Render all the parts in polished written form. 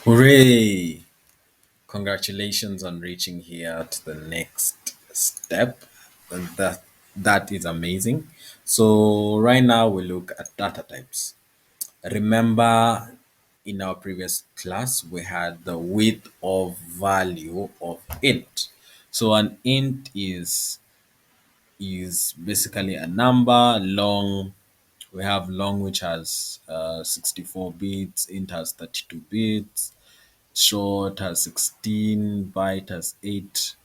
Hooray! Congratulations on reaching here to the next step. And that is amazing. So right now we look at data types. Remember in our previous class we had the width of value of int. So an int is basically a number long. We have long, which has 64 bits, int has 32 bits, short has 16, byte has 8,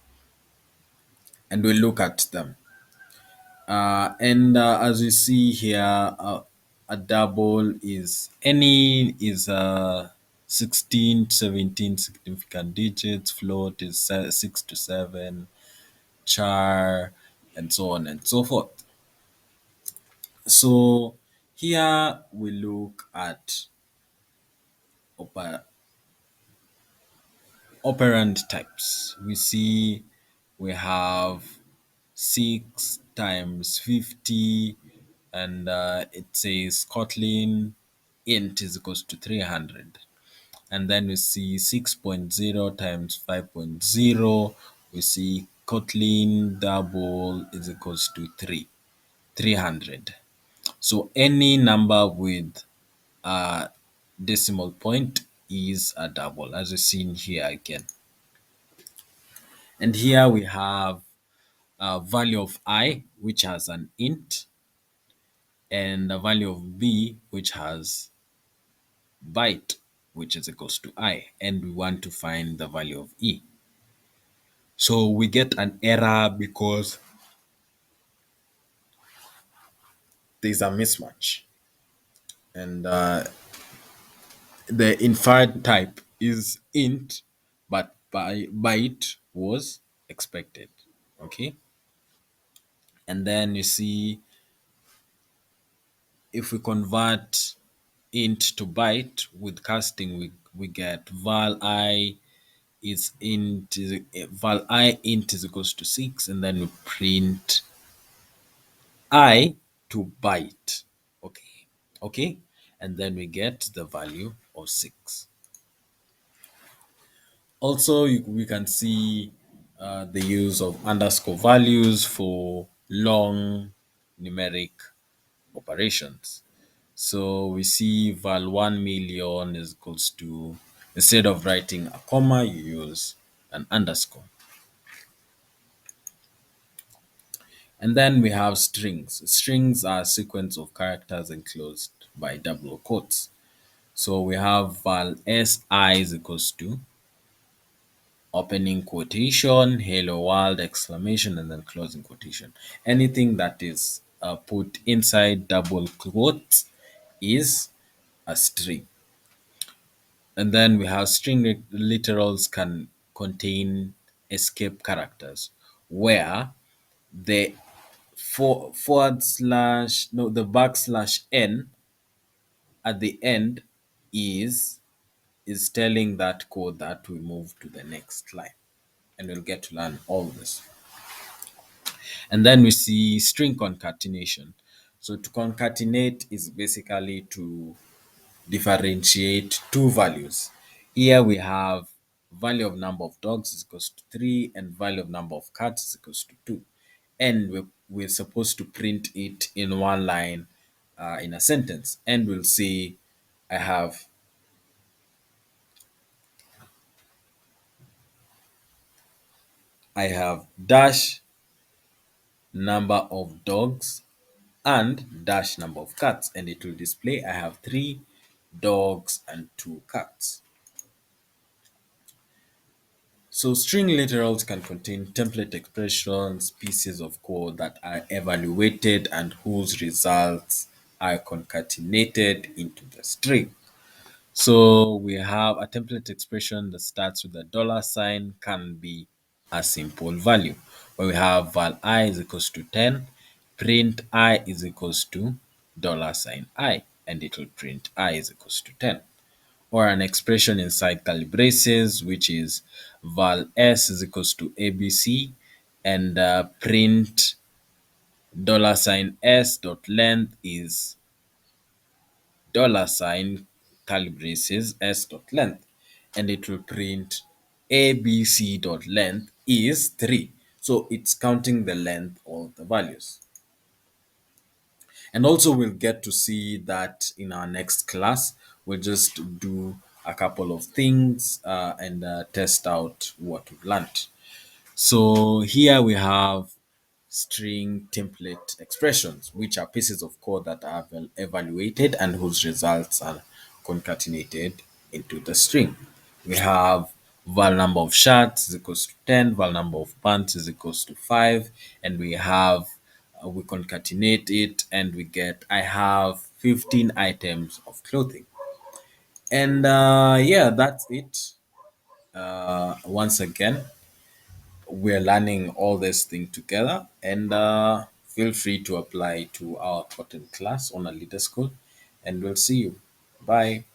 and we look at them. And as you see here, a double is 16, 17 significant digits, float is 6 to 7, char, and so on and so forth. So here we look at oper- operand types. We see we have 6 times 50, and it says Kotlin int is equals to 300. And then we see 6.0 times 5.0. We see Kotlin double is equals to 300. So any number with a decimal point is a double, as we see in here again. And here we have a value of I, which has an int, and a value of b, which has byte, which is equals to I, and we want to find the value of e. So we get an error because there's a mismatch, and the inferred type is int, but by byte was expected. Okay, and then you see if we convert int to byte with casting, we get val I int is equals to 6, and then we print I to byte. Okay, and then we get the value of 6. Also, we can see the use of underscore values for long numeric operations. So we see val 1 million is equals to, instead of writing a comma, you use an underscore. And then we have strings. Strings are a sequence of characters enclosed by double quotes. So we have val si is equals to opening quotation, hello world, exclamation, and then closing quotation. Anything that is put inside double quotes is a string. And then we have string literals can contain escape characters where the forward slash, no, the backslash n at the end is telling that code that we move to the next line, and we'll get to learn all this. And then we see string concatenation. So to concatenate is basically to differentiate two values. Here we have value of number of dogs is equals to 3 and value of number of cats is equals to 2. And we're supposed to print it in one line in a sentence. And we'll say I have dash number of dogs and dash number of cats, and it will display I have 3 dogs and 2 cats. So string literals can contain template expressions, pieces of code that are evaluated and whose results are concatenated into the string. So we have a template expression that starts with a dollar sign, can be a simple value, where we have val I is equals to 10, print I is equals to dollar sign I, and it will print I is equals to 10. Or an expression inside curly braces, which is val s is equals to abc, and print dollar sign s dot length is dollar sign curly braces s dot length. and it will print abc dot length is 3. So it's counting the length of the values. And also we'll get to see that in our next class. We'll just do a couple of things and test out what we've learned. So here we have string template expressions, which are pieces of code that are evaluated and whose results are concatenated into the string. We have val number of shirts is equals to 10, val number of pants is equals to 5, and we have we concatenate it and we get I have 15 items of clothing. And yeah, that's it. Once again, we're learning all this thing together, and feel free to apply to our Kotlin class on a leader school, and we'll see you. Bye.